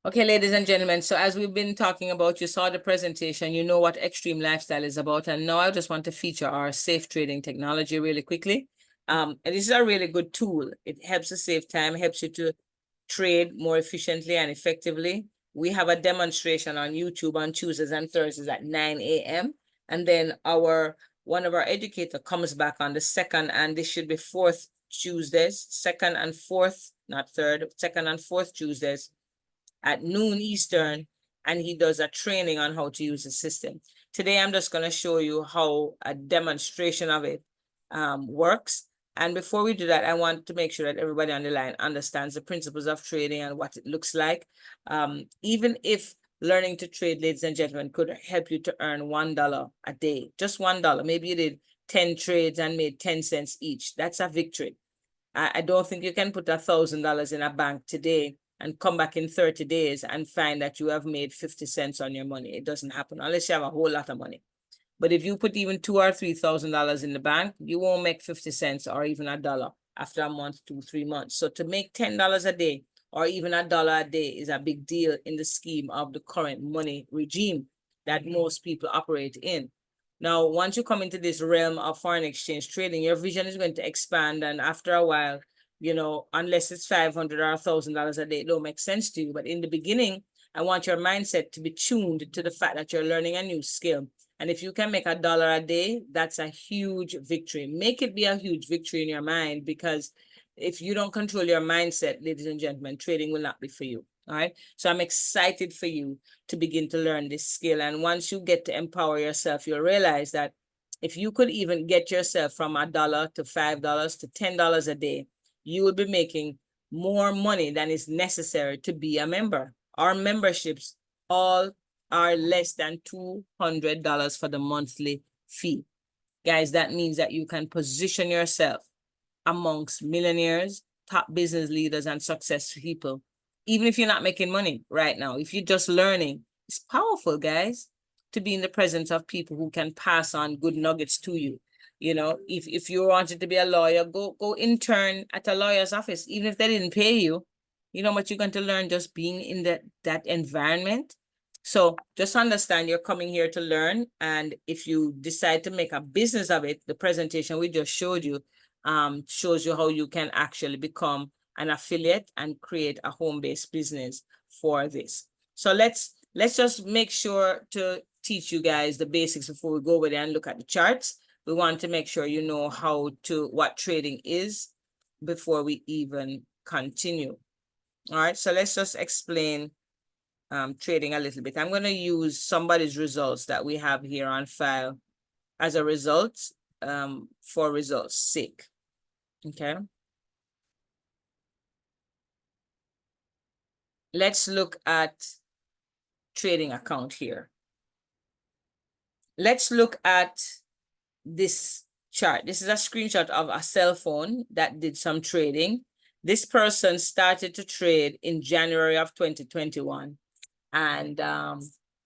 Okay, ladies and gentlemen, so as we've been talking about, you saw the presentation, you know what Extreme Lifestyle is about, and now I just want to feature our safe trading technology really quickly. And this is a really good tool. It helps to save time, helps you to trade more efficiently and effectively. We have a demonstration on YouTube on Tuesdays and Thursdays at 9 a.m. And then one of our educator comes back on the second, and this should be fourth Tuesdays, second and fourth, not third, second and fourth Tuesdays at noon Eastern, and he does a training on how to use the system. Today, I'm just going to show you how a demonstration of it works. And before we do that, I want to make sure that everybody on the line understands the principles of trading and what it looks like. Even if learning to trade, ladies and gentlemen, could help you to earn $1 a day, just $1. Maybe you did 10 trades and made 10 cents each. That's a victory. I don't think you can put $1,000 in a bank today and come back in 30 days and find that you have made 50 cents on your money. It doesn't happen unless you have a whole lot of money. But if you put even $2,000 or $3,000 in the bank, you won't make 50 cents or even $1 after a month, 2, 3 months. So to make $10 a day or even $1 a day is a big deal in the scheme of the current money regime that most people operate in. Now, once you come into this realm of foreign exchange trading, your vision is going to expand. And after a while, unless it's $500 or $1,000 a day, it don't make sense to you. But in the beginning, I want your mindset to be tuned to the fact that you're learning a new skill. And if you can make $1 a day, that's a huge victory. Make it be a huge victory in your mind, because if you don't control your mindset, ladies and gentlemen, trading will not be for you. All right. So I'm excited for you to begin to learn this skill. And once you get to empower yourself, you'll realize that if you could even get yourself from $1 to $5 to $10 a day, you will be making more money than is necessary to be a member. Our memberships all are less than $200 for the monthly fee. Guys, that means that you can position yourself amongst millionaires, top business leaders, and successful people. Even if you're not making money right now, if you're just learning, it's powerful, guys, to be in the presence of people who can pass on good nuggets to you. If you wanted to be a lawyer, go intern at a lawyer's office, even if they didn't pay you. You know what you're going to learn just being in that environment. So just understand you're coming here to learn. And if you decide to make a business of it, the presentation we just showed you shows you how you can actually become an affiliate and create a home-based business for this. So let's just make sure to teach you guys the basics before we go over there and look at the charts. We want to make sure you know what trading is before we even continue. All right, so let's just explain trading a little bit. I'm going to use somebody's results that we have here on file as a result for results' sake. Okay. Let's look at trading account here. Let's look at this chart. This is a screenshot of a cell phone that did some trading. This person started to trade in January of 2021. And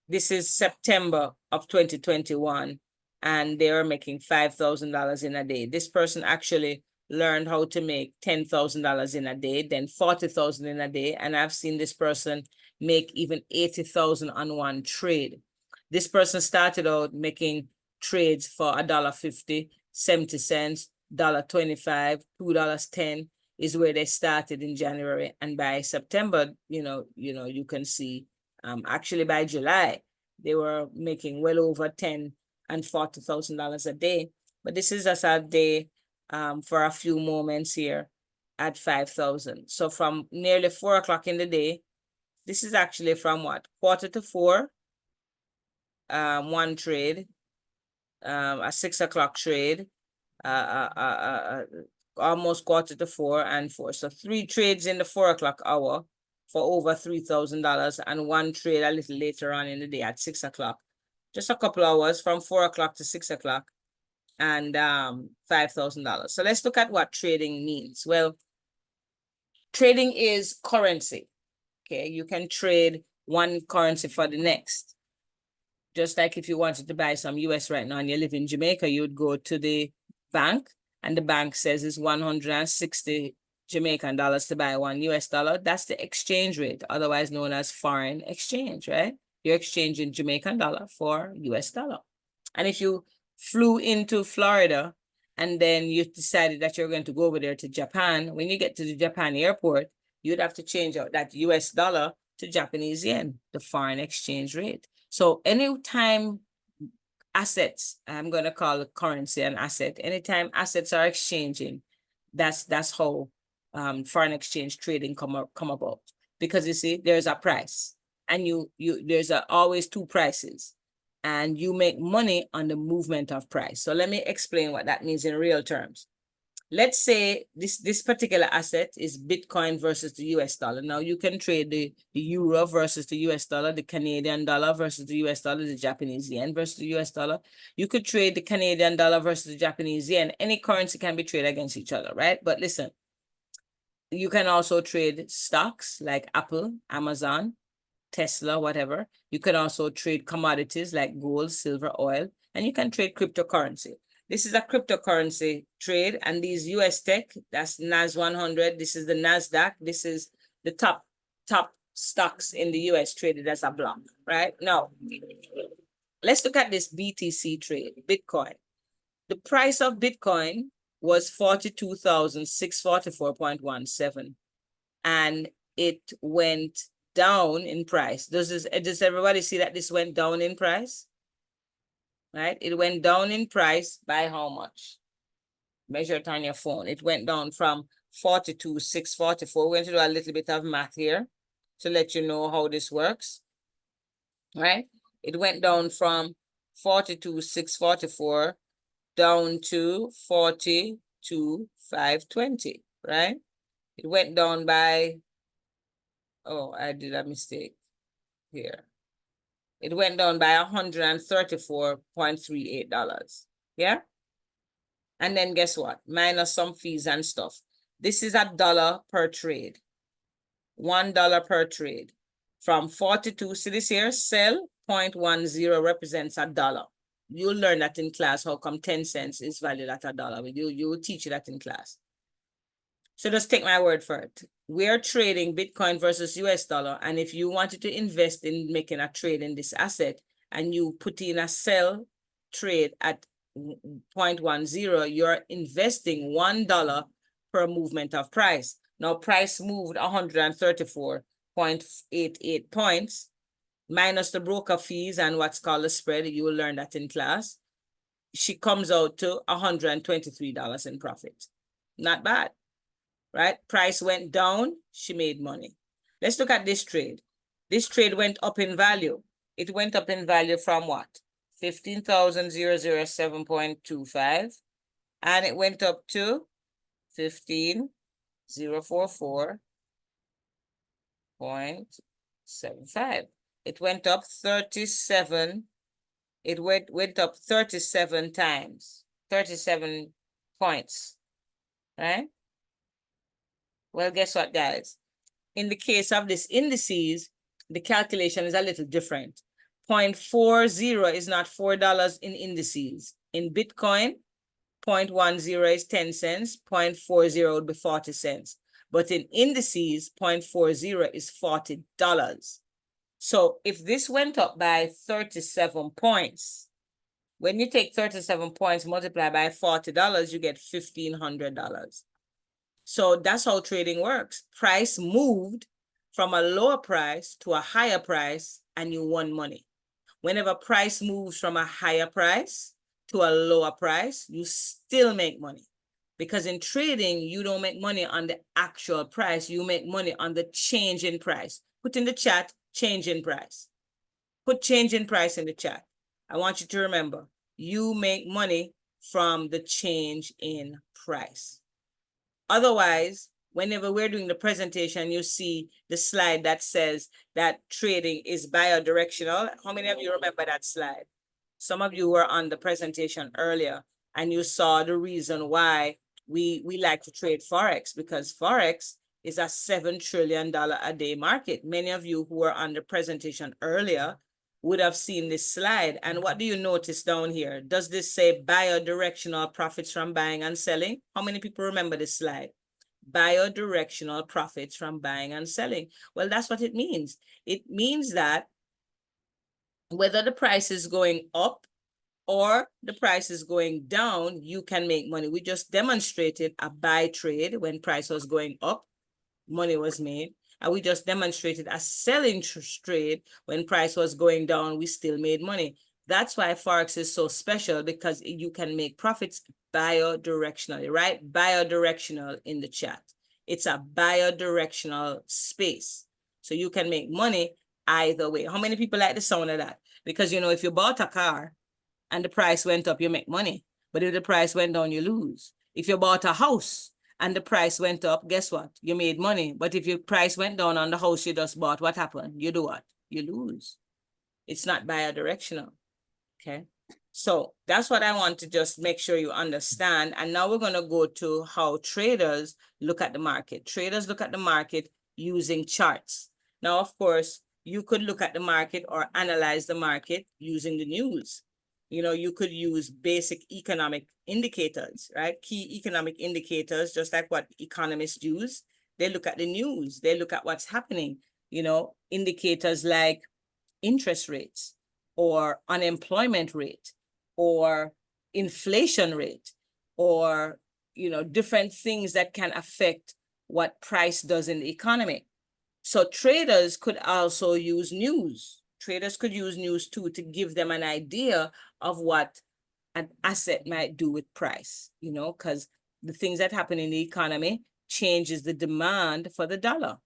this is September of 2021. And they are making $5,000 in a day. This person actually learned how to make $10,000 in a day, then 40,000 in a day. And I've seen this person make even 80,000 on one trade. This person started out making trades for $1.50, 70 cents, $1.25, $2.10 is where they started in January. And by September, you can see, actually by July, they were making well over $10,000 and $40,000 a day. But this is just a day for a few moments here at 5,000. So from nearly 4 o'clock in the day, this is actually from what? 3:45, one trade, a 6 o'clock trade, almost 3:45 and 4. So 3 trades in the 4 o'clock hour for over $3,000, and one trade a little later on in the day at 6 o'clock. Just a couple hours from 4 o'clock to 6 o'clock, and $5,000. So let's look at what trading means. Well, trading is currency. Okay, you can trade one currency for the next. Just like if you wanted to buy some US right now and you live in Jamaica, you would go to the bank and the bank says it's 160 Jamaican dollars to buy $1 US. That's the exchange rate, otherwise known as foreign exchange, right? You're exchanging Jamaican dollar for US dollar. And if you flew into Florida and then you decided that you're going to go over there to Japan, when you get to the Japan airport, you'd have to change out that US dollar to Japanese yen, the foreign exchange rate. So anytime assets, I'm going to call currency an asset, anytime assets are exchanging, that's how foreign exchange trading come about. Because you see, there's a price, and there's always two prices, and you make money on the movement of price. So let me explain what that means in real terms. Let's say this particular asset is Bitcoin versus the US dollar. Now you can trade the euro versus the US dollar, the Canadian dollar versus the US dollar, the Japanese yen versus the US dollar. You could trade the Canadian dollar versus the Japanese yen. Any currency can be traded against each other, right? But listen, you can also trade stocks like Apple, Amazon, Tesla, whatever. You can also trade commodities like gold, silver, oil, and you can trade cryptocurrency. This is a cryptocurrency trade, and these US tech, that's NAS 100. This is the NASDAQ. This is the top stocks in the US traded as a block, right? Now, let's look at this BTC trade, Bitcoin. The price of Bitcoin was 42,644.17, and it went down in price. Does everybody see that this went down in price? Right? It went down in price by how much? Measure it on your phone. It went down from 42,644. We're going to do a little bit of math here to let you know how this works. Right? It went down from 42,644 down to 42,520, right? It went down by, oh, I did a mistake here. It went down by $134.38. Yeah? And then guess what? Minus some fees and stuff. This is $1 per trade. $1 per trade. From 42, see this here? Sell 0.10 represents $1. You'll learn that in class, how come 10 cents is valued at $1. You will teach you that in class. So just take my word for it. We're trading Bitcoin versus US dollar. And if you wanted to invest in making a trade in this asset and you put in a sell trade at 0.10, you're investing $1 per movement of price. Now price moved 134.88 points minus the broker fees and what's called a spread. You will learn that in class. She comes out to $123 in profit. Not bad. Right? Price went down, she made money. Let's look at this trade. This trade went up in value. It went up in value from what? 15,007.25. And it went up to 15,044.75. It went up 37. It went up 37 times, 37 points, right? Well, guess what, guys? In the case of this indices, the calculation is a little different. 0.40 is not $4 in indices. In Bitcoin, 0.10 is 10 cents, 0.40 would be 40 cents. But in indices, 0.40 is $40. So if this went up by 37 points, when you take 37 points, multiply by $40, you get $1,500. So that's how trading works. Price moved from a lower price to a higher price and you won money. Whenever price moves from a higher price to a lower price, you still make money. Because in trading, you don't make money on the actual price. You make money on the change in price. Put in the chat, change in price. Put change in price in the chat. I want you to remember, you make money from the change in price. Otherwise, whenever we're doing the presentation, you see the slide that says that trading is bidirectional. How many of you remember that slide? Some of you were on the presentation earlier and you saw the reason why we like to trade Forex, because Forex is a $7 trillion a day market. Many of you who were on the presentation earlier would have seen this slide. And what do you notice down here? Does this say bidirectional profits from buying and selling? How many people remember this slide? biodirectional profits from buying and selling. Well, that's what it means. It means that whether the price is going up or the price is going down, you can make money. We just demonstrated a buy trade when price was going up, money was made. And we just demonstrated a selling trade when price was going down, we still made money. That's why Forex is so special, because you can make profits biodirectionally, right? Biodirectional in the chat. It's a biodirectional space. So you can make money either way. How many people like the sound of that? Because, you know, if you bought a car and the price went up, you make money. But if the price went down, you lose. If you bought a house and the price went up, guess what? You made money. But if your price went down on the house you just bought, what happened? You do what? You lose. It's not biodirectional. Okay. So that's what I want to just make sure you understand. And now we're going to go to how traders look at the market. Traders look at the market using charts. Now, of course, you could look at the market or analyze the market using the news. You know, you could use basic economic indicators, right? Key economic indicators, just like what economists use. They look at the news. They look at what's happening. You know, indicators like interest rates or unemployment rate or inflation rate, or, you know, different things that can affect what price does in the economy. So traders could also use news. Traders could use news too to give them an idea of what an asset might do with price, you know, because the things that happen in the economy changes the demand for the dollar.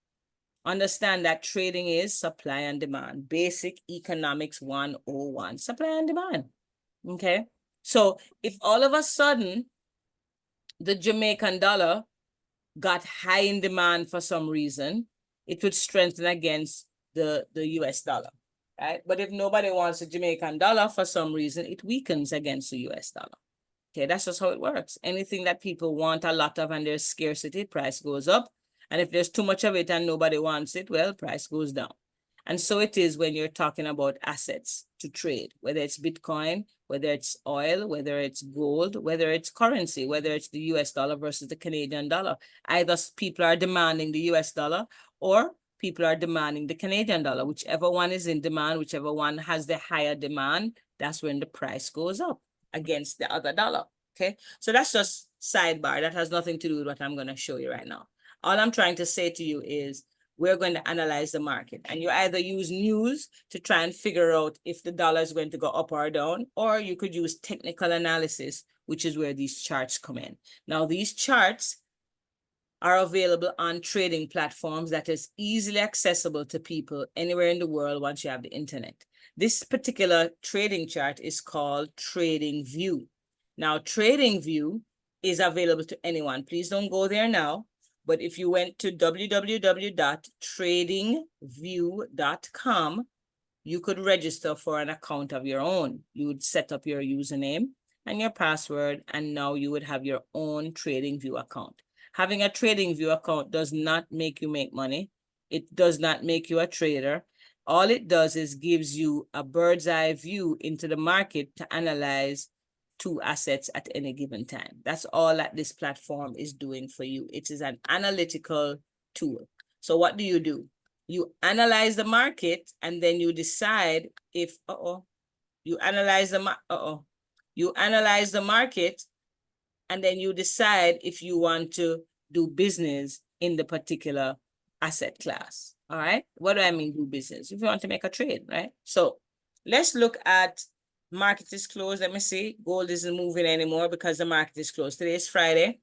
Understand that trading is supply and demand. Basic economics 101, supply and demand. Okay. So if all of a sudden the Jamaican dollar got high in demand for some reason, it would strengthen against the US dollar, right? But if nobody wants the Jamaican dollar for some reason, it weakens against the US dollar. Okay, that's just how it works. Anything that people want a lot of and there's scarcity, price goes up. And if there's too much of it and nobody wants it, well, price goes down. And so it is when you're talking about assets to trade, whether it's Bitcoin, whether it's oil, whether it's gold, whether it's currency, whether it's the US dollar versus the Canadian dollar. Either people are demanding the US dollar or people are demanding the Canadian dollar. Whichever one is in demand, whichever one has the higher demand, that's when the price goes up against the other dollar. Okay, so that's just sidebar. That has nothing to do with what I'm going to show you right now. All I'm trying to say to you is we're going to analyze the market, and you either use news to try and figure out if the dollar is going to go up or down, or you could use technical analysis, which is where these charts come in. Now, these charts are available on trading platforms that is easily accessible to people anywhere in the world once you have the internet. This particular trading chart is called Trading View. Now, Trading View is available to anyone. Please don't go there now. But if you went to www.tradingview.com, you could register for an account of your own. You would set up your username and your password, and now you would have your own Trading View account. Having a Trading View account does not make you make money. It does not make you a trader. All it does is gives you a bird's eye view into the market to analyze two assets at any given time. That's all that this platform is doing for you. It is an analytical tool. So what do? You analyze the market, and then you decide if, you analyze the market, and then you decide if you want to do business in the particular asset class. All right. What do I mean do business? If you want to make a trade, right? So let's look at market is closed. Let me see. Gold isn't moving anymore because the market is closed. Today is Friday.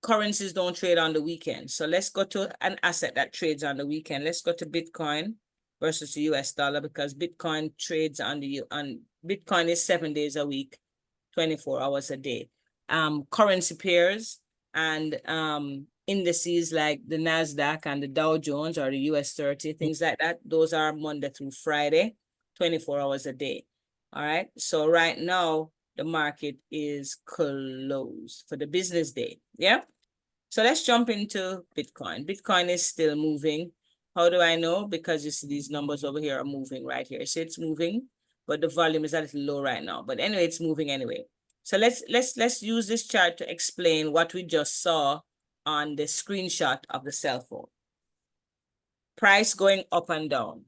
Currencies don't trade on the weekend. So let's go to an asset that trades on the weekend. Let's go to Bitcoin versus the US dollar, because Bitcoin trades on Bitcoin is 7 days a week, 24 hours a day. Currency pairs and indices like the NASDAQ and the Dow Jones or the US 30, things like that, those are Monday through Friday, 24 hours a day. All right. So right now, the market is closed for the business day. Yeah. So let's jump into Bitcoin. Bitcoin is still moving. How do I know? Because you see these numbers over here are moving right here. So it's moving, but the volume is a little low right now. But anyway, it's moving anyway. So let's use this chart to explain what we just saw on the screenshot of the cell phone. Price going up and down.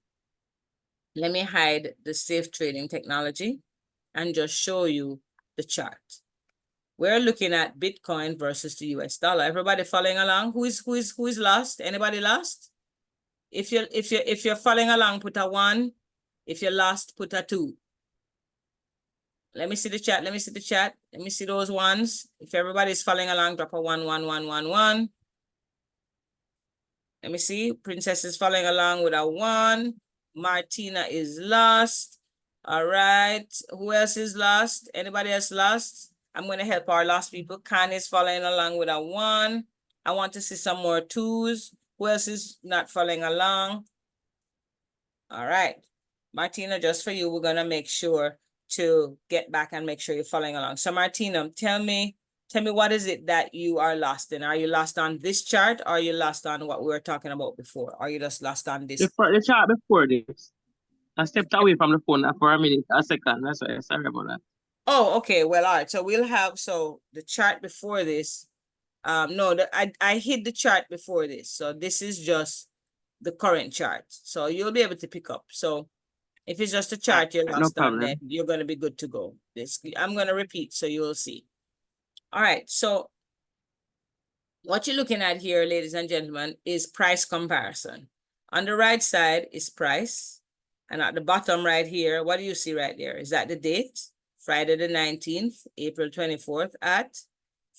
Let me hide the safe trading technology and just show you the chart. We're looking at Bitcoin versus the US dollar. Everybody following along? Who is lost? Anybody lost? If you're following along, put a 1. If you're lost, put a 2. Let me see the chat. Let me see the chat. Let me see those ones. If everybody's following along, drop a 1, 1, 1, 1, 1. Let me see. Princess is following along with a 1. Martina is lost. All right. Who else is lost? Anybody else lost? I'm going to help our lost people. Khan is following along with a 1. I want to see some more 2s. Who else is not following along? All right. Martina, just for you, we're going to make sure to get back and make sure you're following along. So Martina, tell me what is it that you are lost in? Are you lost on this chart, or are you lost on what we were talking about before? Or are you just lost on this? The chart before this. I stepped away from the phone for a minute, a second. That's why. Sorry about that. Oh, okay. Well, all right. So we'll have, so the chart before this, no, I hid the chart before this. So this is just the current chart. So you'll be able to pick up. So if it's just a chart you're No lost on, problem. then you're going to be good to go. I'm going to repeat so you'll see. All right. So what you're looking at here, ladies and gentlemen, is price comparison. On the right side is price. And at the bottom right here, what do you see right there? Is that the date? Friday the 19th, April 24th at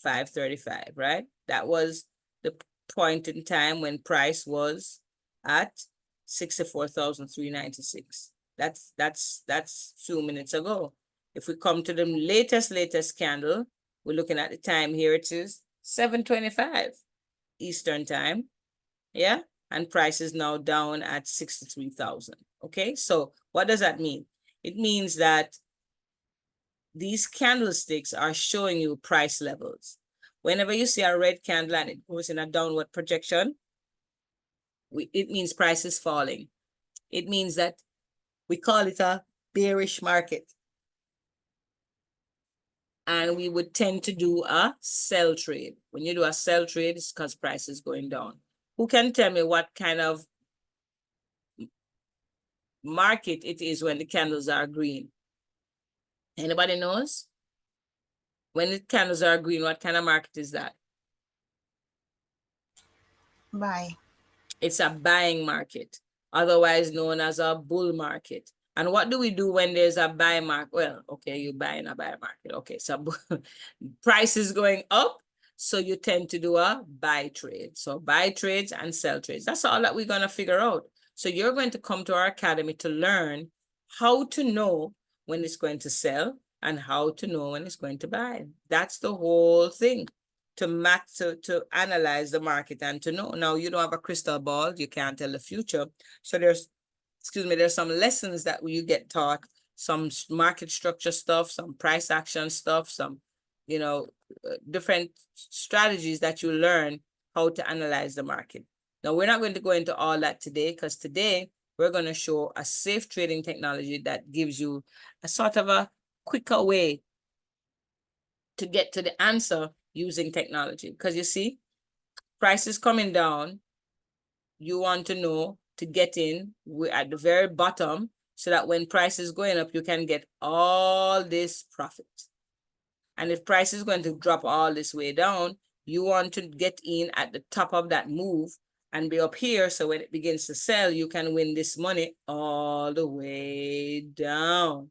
5:35, right? That was the point in time when price was at 64,396. That's a few minutes ago. If we come to the latest candle, we're looking at the time here. It is 7:25 Eastern time. Yeah. And price is now down at 63,000. Okay. So what does that mean? It means that these candlesticks are showing you price levels. Whenever you see a red candle and it goes in a downward projection, it means price is falling. It means that we call it a bearish market. And we would tend to do a sell trade. When you do a sell trade, it's because price is going down. Who can tell me what kind of market it is when the candles are green? Anybody knows? When the candles are green, what kind of market is that? Buy. It's a buying market, otherwise known as a bull market. And what do we do when there's a buy market? Well, okay, you buy in a buy market. Okay, so price is going up, so you tend to do a buy trade. So buy trades and sell trades. That's all that we're going to figure out. So you're going to come to our academy to learn how to know when it's going to sell and how to know when it's going to buy. That's the whole thing. To analyze the market and to know. Now, you don't have a crystal ball, you can't tell the future. So there's some lessons that you get taught, some market structure stuff, some price action stuff, some, different strategies that you learn how to analyze the market. Now, we're not going to go into all that today, because today we're going to show a safe trading technology that gives you a sort of a quicker way to get to the answer using technology. Because you see, price is coming down. You want to know to get in, we're at the very bottom, so that when price is going up, you can get all this profit. And if price is going to drop all this way down, you want to get in at the top of that move and be up here, so when it begins to sell, you can win this money all the way down.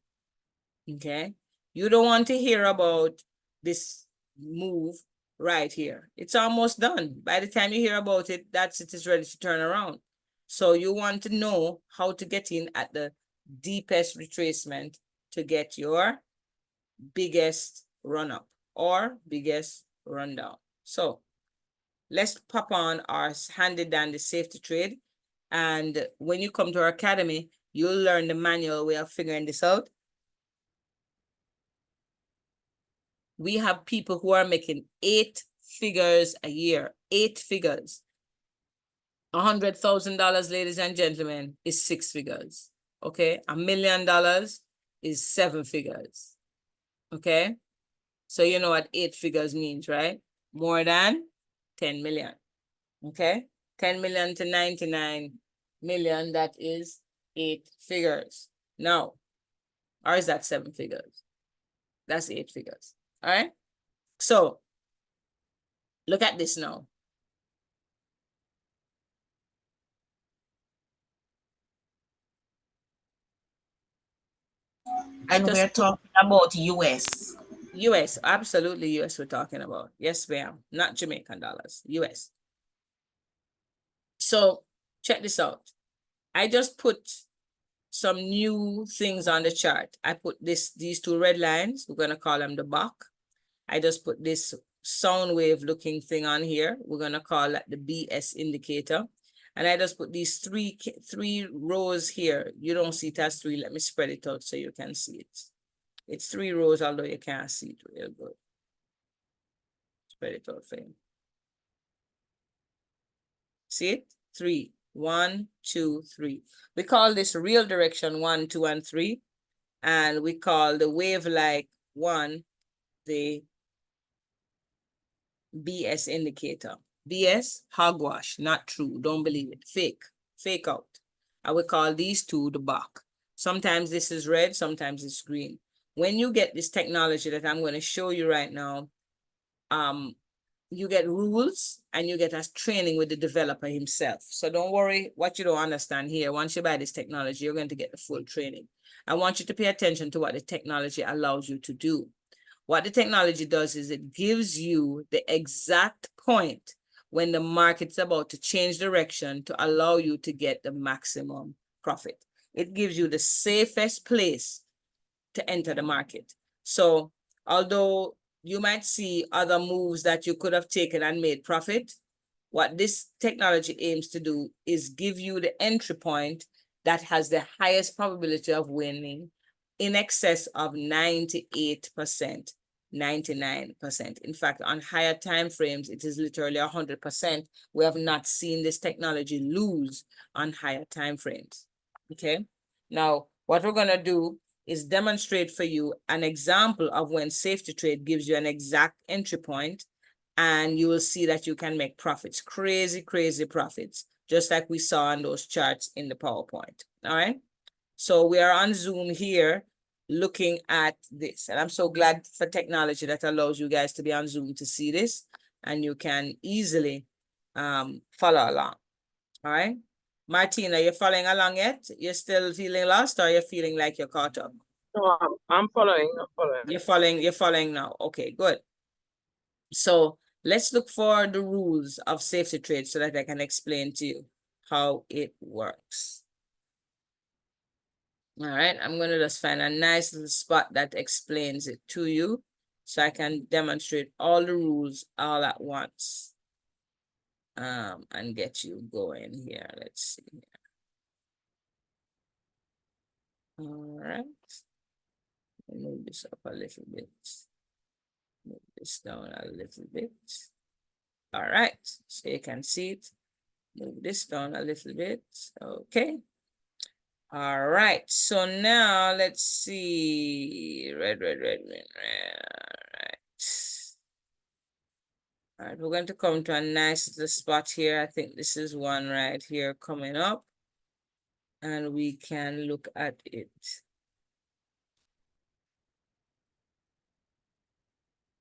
Okay? You don't want to hear about this move right here. It's almost done. By the time you hear about it, it is ready to turn around. So you want to know how to get in at the deepest retracement to get your biggest run up or biggest run down. So let's pop on our handy dandy safety trade. And when you come to our academy, you'll learn the manual way of figuring this out. We have people who are making 8 figures a year, 8 figures. $100,000, ladies and gentlemen, is 6 figures. Okay, $1 million is 7 figures. Okay, so you know what 8 figures means, right? More than 10 million. Okay, 10 million to 99 million, that is 8 figures. Now, or is that 7 figures? That's 8 figures. All right. So look at this now. And we're talking about US. US, absolutely US we're talking about. Yes, ma'am. Not Jamaican dollars, US. So check this out. I just put some new things on the chart. I put these two red lines. We're gonna call them the buck. I just put this sound wave looking thing on here. We're gonna call that the BS indicator. And I just put these three rows here. You don't see it as 3. Let me spread it out so you can see it. It's 3 rows, although you can't see it real good. Spread it out for you. See it? 3. 1, 2, 3. We call this real direction 1, 2, and 3. And we call the wave-like 1 the BS indicator. BS, hogwash, not true. Don't believe it. Fake out. I would call these two the buck. Sometimes this is red, sometimes it's green. When you get this technology that I'm going to show you right now, you get rules and you get a training with the developer himself. So don't worry what you don't understand here. Once you buy this technology, you're going to get the full training. I want you to pay attention to what the technology allows you to do. What the technology does is it gives you the exact point when the market's about to change direction to allow you to get the maximum profit. It gives you the safest place to enter the market. So although you might see other moves that you could have taken and made profit, what this technology aims to do is give you the entry point that has the highest probability of winning in excess of 98%, 99%. In fact, on higher time frames, it is literally 100%. We have not seen this technology lose on higher time frames. Okay. Now, what we're going to do is demonstrate for you an example of when safety trade gives you an exact entry point, and you will see that you can make profits, crazy profits, just like we saw on those charts in the PowerPoint. All right. So we are on Zoom here looking at this. And I'm so glad for technology that allows you guys to be on Zoom to see this, and you can easily follow along. All right. Martina, you following along yet? You're still feeling lost, or you're feeling like you're caught up? No, I'm following. You're following now. Okay, good. So let's look for the rules of safety trade so that I can explain to you how it works. All right, I'm going to just find a nice little spot that explains it to you so I can demonstrate all the rules all at once and get you going here. Let's see here. All right, move this up a little bit. Move this down a little bit. All right, so you can see it. Move this down a little bit. Okay. All right, so now let's see. Red. All right. All right, we're going to come to a nice little spot here. I think this is one right here coming up, and we can look at it.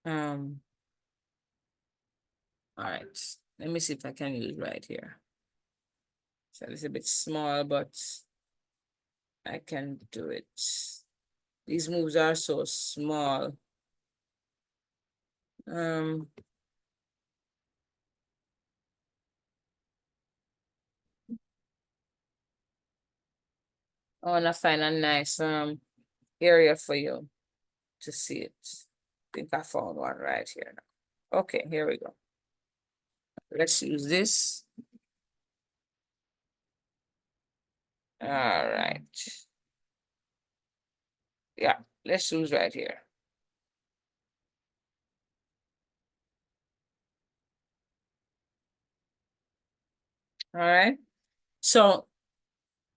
All right, let me see if I can use right here. It's a little bit small, but I can do it. These moves are so small. I want to find a nice area for you to see it. I think I found one right here now. Okay, here we go. Let's use this. All right. Yeah, let's use right here. All right. So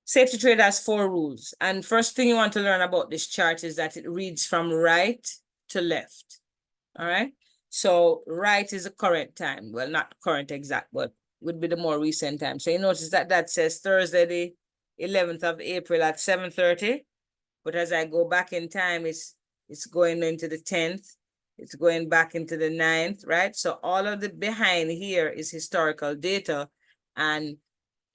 safety trade has 4 rules. And first thing you want to learn about this chart is that it reads from right to left. All right. So right is the current time. Well, not current exact, but would be the more recent time. So you notice that that says Thursday, the 11th of April at 7:30. But as I go back in time, it's going into the 10th. It's going back into the 9th, right? So all of the behind here is historical data, and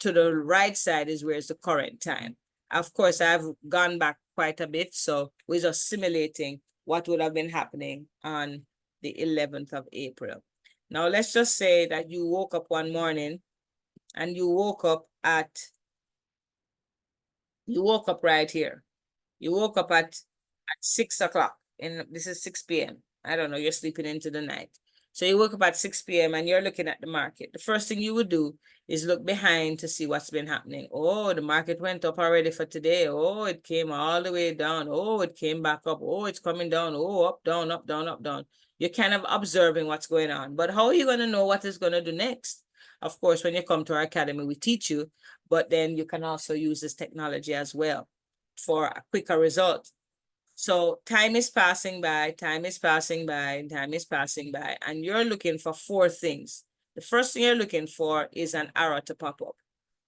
to the right side is where it's the current time. Of course, I've gone back quite a bit, so we're just simulating what would have been happening on the 11th of April. Now, let's just say that you woke up one morning and you woke up right here. You woke up at 6 o'clock, and this is 6 p.m. I don't know, you're sleeping into the night. So you woke up at 6 p.m. and you're looking at the market. The first thing you would do is look behind to see what's been happening. Oh, the market went up already for today. Oh, it came all the way down. Oh, it came back up. Oh, it's coming down. Oh, up, down, up, down, up, down. You're kind of observing what's going on. But how are you going to know what it's going to do next? Of course, when you come to our academy, we teach you, but then you can also use this technology as well for a quicker result. So time is passing by, time is passing by, time is passing by, and you're looking for four things. The first thing you're looking for is an arrow to pop up.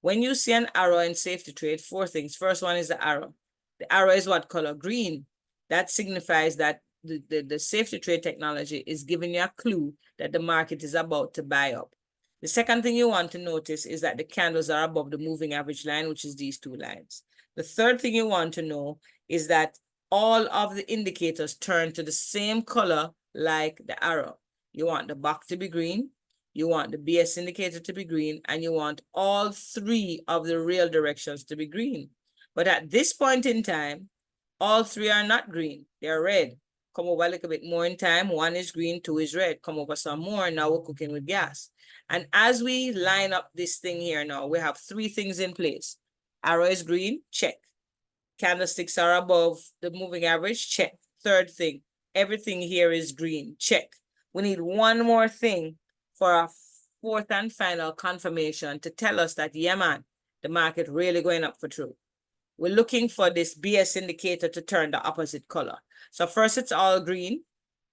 When you see an arrow in safety trade, four things. First one is the arrow. The arrow is what color? Green. That signifies that the safety trade technology is giving you a clue that the market is about to buy up. The second thing you want to notice is that the candles are above the moving average line, which is these two lines. The third thing you want to know is that all of the indicators turn to the same color like the arrow. You want the box to be green, you want the BS indicator to be green, and you want all three of the real directions to be green. But at this point in time, all three are not green, they're red. Come over a little bit more in time, one is green, two is red. Come over some more, now we're cooking with gas. And as we line up this thing here now, we have three things in place. Arrow is green, check. Candlesticks are above the moving average, check. Third thing, everything here is green, check. We need one more thing for our fourth and final confirmation to tell us that, yeah, man, the market really going up for true. We're looking for this BS indicator to turn the opposite color. So first it's all green,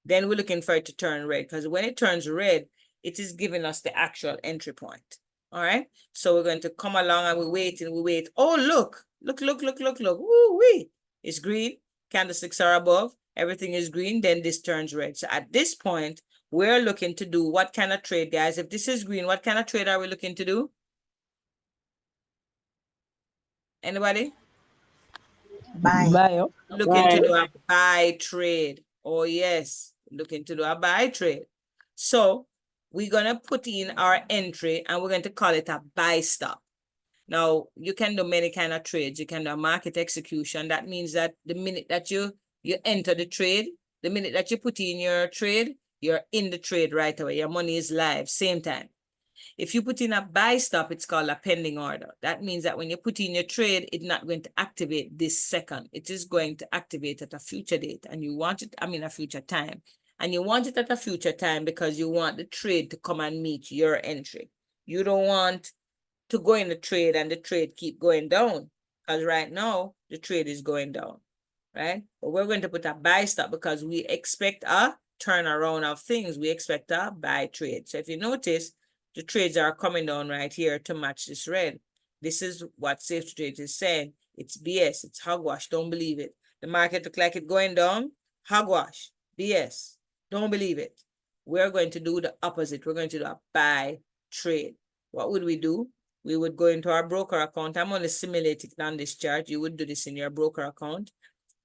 then we're looking for it to turn red, because when it turns red, it is giving us the actual entry point. All right, so we're going to come along and we wait and we wait. Oh, look. Woo wee. It's green. Candlesticks are above. Everything is green. Then this turns red. So at this point, we're looking to do what kind of trade, guys? If this is green, what kind of trade are we looking to do? Anybody? Buy. Buy. Looking to do a buy trade. Oh, yes. Looking to do a buy trade. So we're going to put in our entry and we're going to call it a buy stop. Now, you can do many kind of trades. You can do a market execution. That means that the minute that you enter the trade, the minute that you put in your trade, you're in the trade right away. Your money is live, same time. If you put in a buy stop, it's called a pending order. That means that when you put in your trade, it's not going to activate this second. It is going to activate at a future date, and you want it, a future time. And you want it at a future time because you want the trade to come and meet your entry. You don't want to go in the trade and the trade keep going down, because right now the trade is going down, right? But we're going to put a buy stop because we expect a turnaround of things. We expect a buy trade. So if you notice, the trades are coming down right here to match this red. This is what Safe Trade is saying. It's BS. It's hogwash. Don't believe it. The market look like it going down. Hogwash. BS. Don't believe it. We're going to do the opposite. We're going to do a buy trade. What would we do? We would go into our broker account. I'm only simulating on this chart. You would do this in your broker account.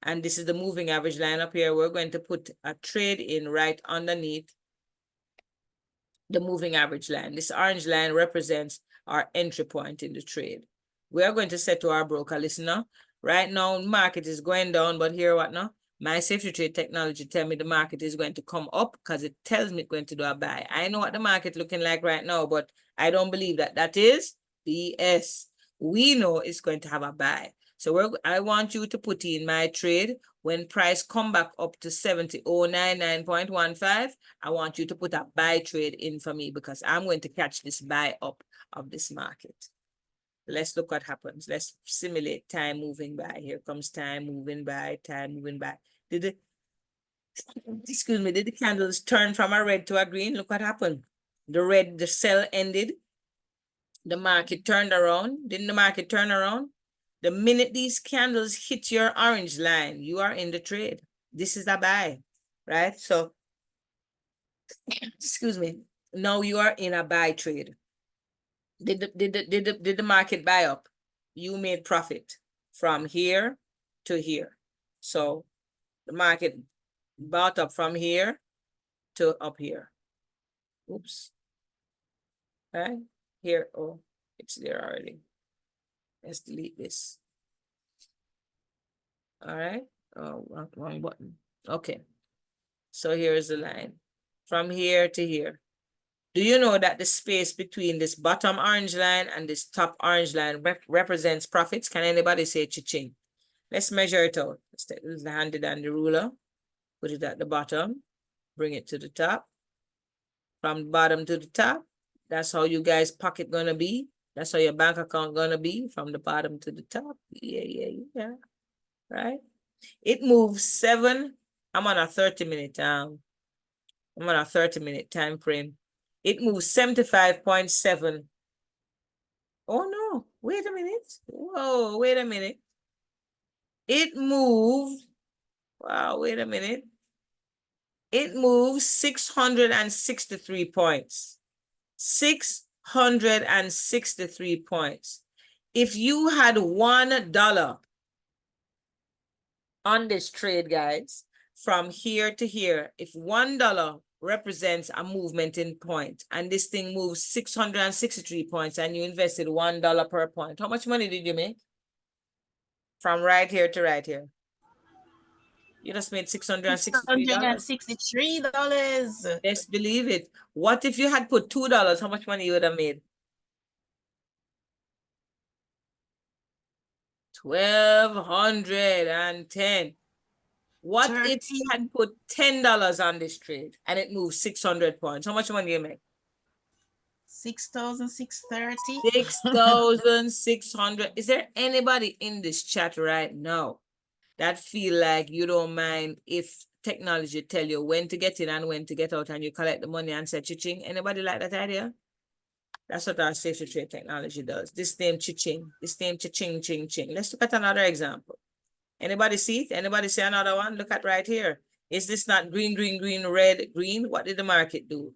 And this is the moving average line up here. We're going to put a trade in right underneath the moving average line. This orange line represents our entry point in the trade. We are going to say to our broker, listener, right now market is going down, but here what now? My safety trade technology tell me the market is going to come up because it tells me it's going to do a buy. I know what the market looking like right now, but I don't believe that. That is BS. We know it's going to have a buy. So I want you to put in my trade when price come back up to 70.099.15. I want you to put a buy trade in for me because I'm going to catch this buy up of this market. Let's look what happens. Let's simulate time moving by. Here comes time moving by, time moving by. excuse me, did the candles turn from a red to a green? Look what happened. The sell ended. The market turned around. Didn't the market turn around? The minute these candles hit your orange line, you are in the trade. This is a buy, right? So, excuse me. Now you are in a buy trade. Did the market buy up? You made profit from here to here. So the market bought up from here to up here. Oops. Right here. Oh, it's there already. Let's delete this. All right. Oh, wrong button. Okay. So here's the line from here to here. Do you know that the space between this bottom orange line and this top orange line represents profits? Can anybody say cha-ching? Let's measure it out. Let's take the handy dandy ruler, put it at the bottom, bring it to the top. From the bottom to the top, that's how you guys' pocket gonna be. That's how your bank account gonna be, from the bottom to the top. Yeah. Right? It moves 7. I'm on a 30-minute I'm on a 30-minute time frame. It moves 75.7. Oh no, wait a minute. Whoa, wait a minute. It moved, wow, wait a minute. It moves 663 points. 663 points. If you had $1 on this trade, guys, from here to here, if $1 represents a movement in point, and this thing moves 663 points, and you invested $1 per point, how much money did you make? From right here to right here. You just made $663. $663. Yes, believe it. What if you had put $2? How much money you would have made? 1,210. What if you had put $10 on this trade and it moved 600 points? How much money you make? 6,630. 6,600. Is there anybody in this chat right now that feel like you don't mind if technology tell you when to get in and when to get out, and you collect the money and say cha-ching? Anybody like that idea? That's what our safe to trade technology does. This name cha-ching. This name cha-ching, ching, ching. Let's look at another example. Anybody see it? Anybody see another one? Look at right here. Is this not green, green, green, red, green? What did the market do?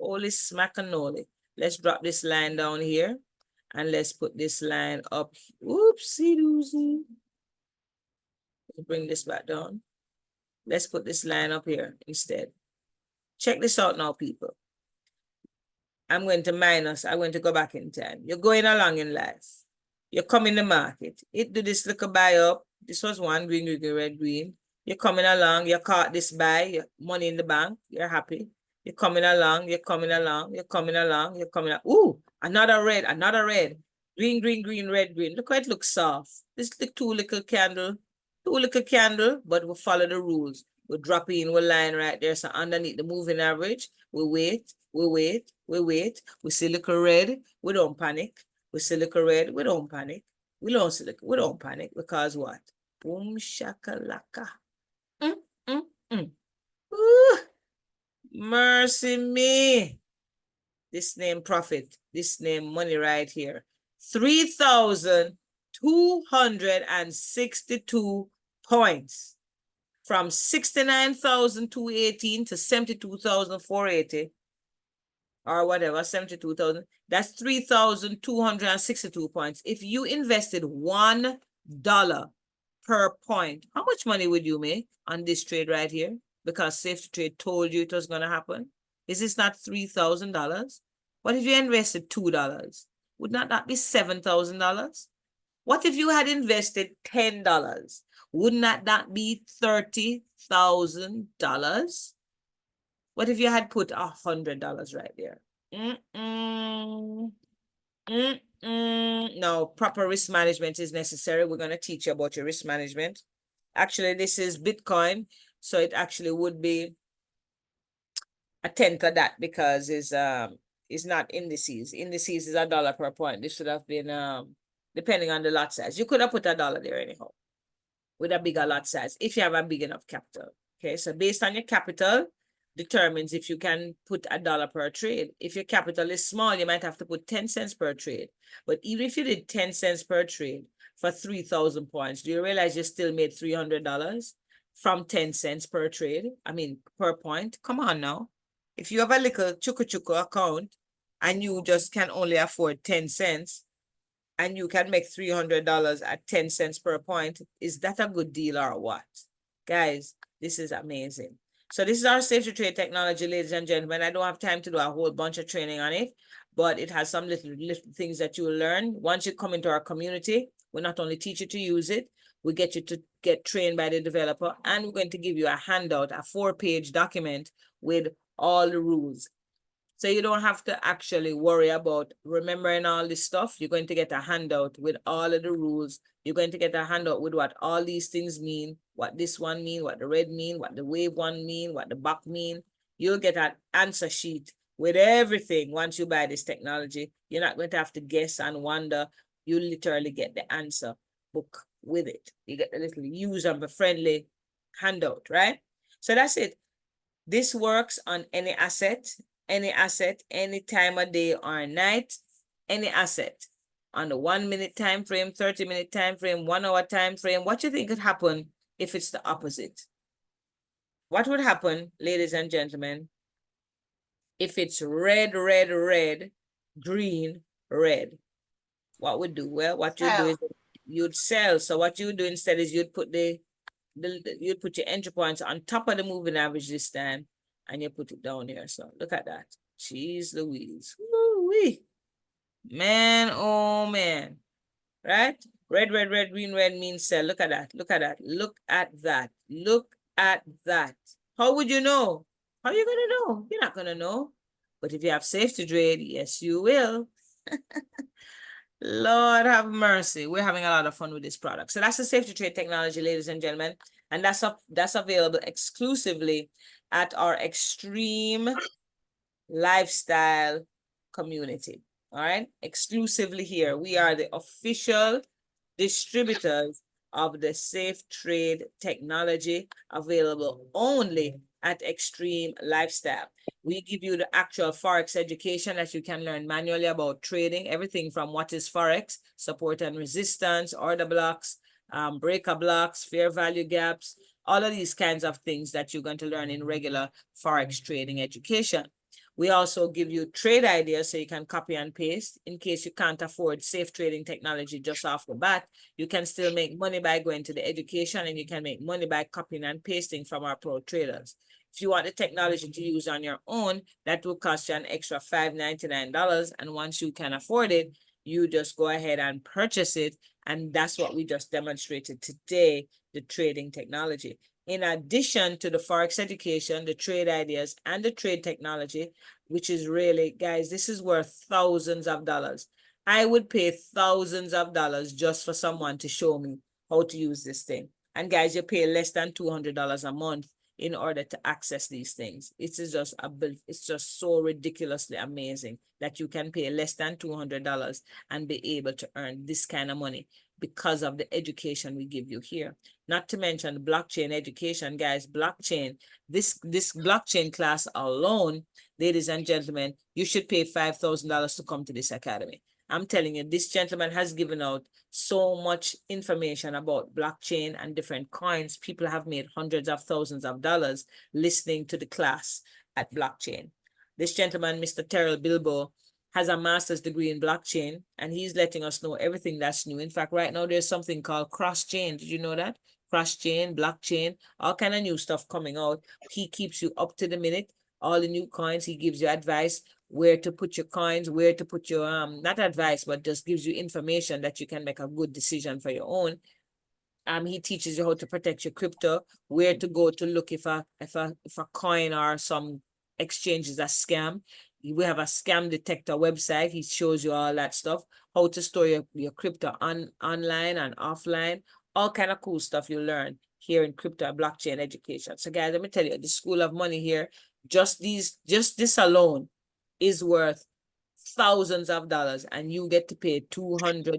Holy smackanoli. Let's drop this line down here, and let's put this line up. Oopsie doozy. Let's bring this back down. Let's put this line up here instead. Check this out now, people. I'm going to go back in time. You're going along in life. You come in the market. It do this little buy up. This was one, green, green, green, red, green. You're coming along. You caught this buy. Your money in the bank. You're happy. You're coming along. You're coming along. You're coming along. You're coming along. Ooh, another red, another red. Green, green, green, red, green. Look how it looks soft. This two little candle, but we'll follow the rules. We'll drop in, we'll line right there. So underneath the moving average, we wait. We see little red, we don't panic. We see little red, we don't panic. We don't panic because what? Boom shakalaka. Ooh, mercy me. This name profit, this name money right here. 3,262 points. From 69,218 to 72,480. Or whatever, 72,000. That's 3,262 points. If you invested $1 per point, how much money would you make on this trade right here? Because Safe to Trade told you it was going to happen. Is this not $3,000? What if you invested $2? Would not that be $7,000? What if you had invested $10? Would not that be $30,000? What if you had put $100 right there? No, proper risk management is necessary. We're going to teach you about your risk management. Actually, this is Bitcoin. So it actually would be a tenth of that because it's not indices. Indices is $1 per point. This should have been depending on the lot size. You could have put $1 there anyhow with a bigger lot size if you have a big enough capital. Okay, so based on your capital determines if you can put $1 per trade. If your capital is small, you might have to put 10 cents per trade. But even if you did 10 cents per trade for 3,000 points, do you realize you still made $300 from 10 cents per trade? I mean, per point. Come on now. If you have a little chuku account and you just can only afford 10 cents and you can make $300 at 10 cents per point, is that a good deal or what? Guys, this is amazing. So this is our safe to trade technology, ladies and gentlemen. I don't have time to do a whole bunch of training on it, but it has some little things that you will learn. Once you come into our community, we not only teach you to use it, we get you to get trained by the developer, and we're going to give you a handout, a 4-page document with all the rules. So you don't have to actually worry about remembering all this stuff. You're going to get a handout with all of the rules. You're going to get a handout with what all these things mean, what this one mean, what the red mean, what the wave one mean, what the buck mean. You'll get an answer sheet with everything once you buy this technology. You're not going to have to guess and wonder. You literally get the answer book with it. You get the little user-friendly handout, right? So that's it. This works on any asset, any time of day or night, any asset. On the 1 minute time frame, 30-minute time frame, 1 hour time frame. What do you think could happen if it's the opposite? What would happen, ladies and gentlemen, if it's red, red, red, green, red? What would do? Well, what you do is you'd sell. So what you do instead is you'd put you'd put your entry points on top of the moving average this time, and you put it down here. So look at that. Jeez Louise. Woo-wee. Man, oh man. Right? Red, red, red, green, red means sell. Look at that. Look at that. Look at that. Look at that. How would you know? How are you going to know? You're not going to know. But if you have safe to trade, yes, you will. Lord have mercy. We're having a lot of fun with this product. So that's the safe to trade technology, ladies and gentlemen. And that's available exclusively at our Extreme Lifestyle community. All right. Exclusively here. We are the official distributors of the safe trade technology, available only at Extreme Lifestyle. We give you the actual Forex education that you can learn manually about trading, everything from what is Forex, support and resistance, order blocks, breaker blocks, fair value gaps, all of these kinds of things that you're going to learn in regular Forex trading education. We also give you trade ideas so you can copy and paste. In case you can't afford safe trading technology just off the bat, you can still make money by going to the education, and you can make money by copying and pasting from our pro traders. If you want the technology to use on your own, that will cost you an extra $599. And once you can afford it, you just go ahead and purchase it. And that's what we just demonstrated today, the trading technology. In addition to the Forex education, the trade ideas, and the trade technology, which is really, guys, this is worth thousands of dollars. I would pay thousands of dollars just for someone to show me how to use this thing. And guys, you pay less than $200 a month in order to access these things. It's just so ridiculously amazing that you can pay less than $200 and be able to earn this kind of money because of the education we give you here. Not to mention the blockchain education, guys. Blockchain, this blockchain class alone, ladies and gentlemen, you should pay $5,000 to come to this academy. I'm telling you, this gentleman has given out so much information about blockchain and different coins. People have made hundreds of thousands of dollars listening to the class at blockchain. This gentleman, Mr. Terrell Bilbo, has a master's degree in blockchain, and he's letting us know everything that's new. In fact, right now there's something called cross-chain. Did you know that? Cross-chain, blockchain, all kind of new stuff coming out. He keeps you up to the minute. All the new coins, he gives you advice where to put your coins, where to put your, not advice, but just gives you information that you can make a good decision for your own. He teaches you how to protect your crypto, where to go to look if a coin or some exchange is a scam. We have a scam detector website. He shows you all that stuff, how to store your crypto online and offline, all kind of cool stuff you learn here in crypto and blockchain education. So guys, let me tell you, the School of Money here, just this alone is worth thousands of dollars, and you get to pay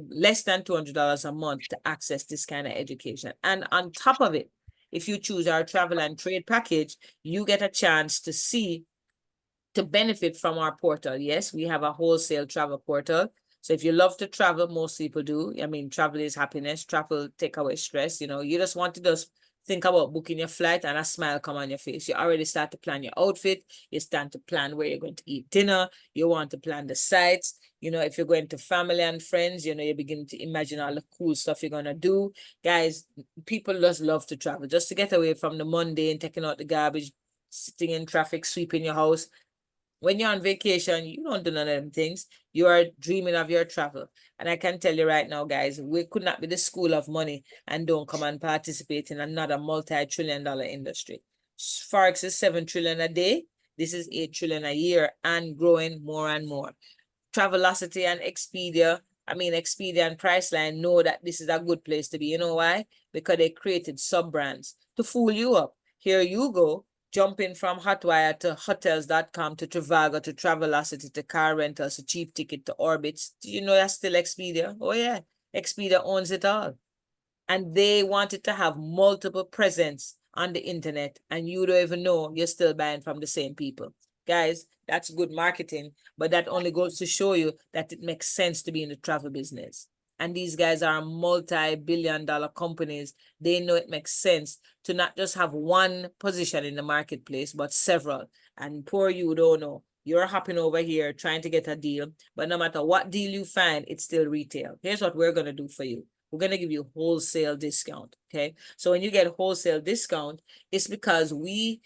less than $200 a month to access this kind of education. And on top of it, if you choose our travel and trade package, you get a chance to benefit from our portal. Yes, we have a wholesale travel portal. So if you love to travel, most people do. I mean, travel is happiness. Travel take away stress. You know, you just want to just think about booking your flight and a smile come on your face. You already start to plan your outfit. You start to plan where you're going to eat dinner. You want to plan the sites. You know, if you're going to family and friends, you know, you begin to imagine all the cool stuff you're going to do. Guys, people just love to travel just to get away from the mundane, taking out the garbage, sitting in traffic, sweeping your house. When you're on vacation, you don't do none of them things. You are dreaming of your travel. And I can tell you right now, guys, we could not be the school of money and don't come and participate in another multi-trillion-dollar industry. Forex is 7 trillion a day. This is 8 trillion a year and growing more and more. Travelocity and Expedia and Priceline know that this is a good place to be. You know why? Because they created sub-brands to fool you up. Here you go, jumping from Hotwire to hotels.com to Trivago to Travelocity to car rentals to cheap ticket to Orbitz. Do you know that's still Expedia? Oh yeah, Expedia owns it all. And they wanted to have multiple presence on the internet, and you don't even know you're still buying from the same people. Guys, that's good marketing, but that only goes to show you that it makes sense to be in the travel business. And these guys are multi-billion-dollar companies. They know it makes sense to not just have one position in the marketplace, but several. And poor you don't know. You're hopping over here trying to get a deal, but no matter what deal you find, it's still retail. Here's what we're going to do for you. We're going to give you wholesale discount, okay? So when you get wholesale discount, it's because we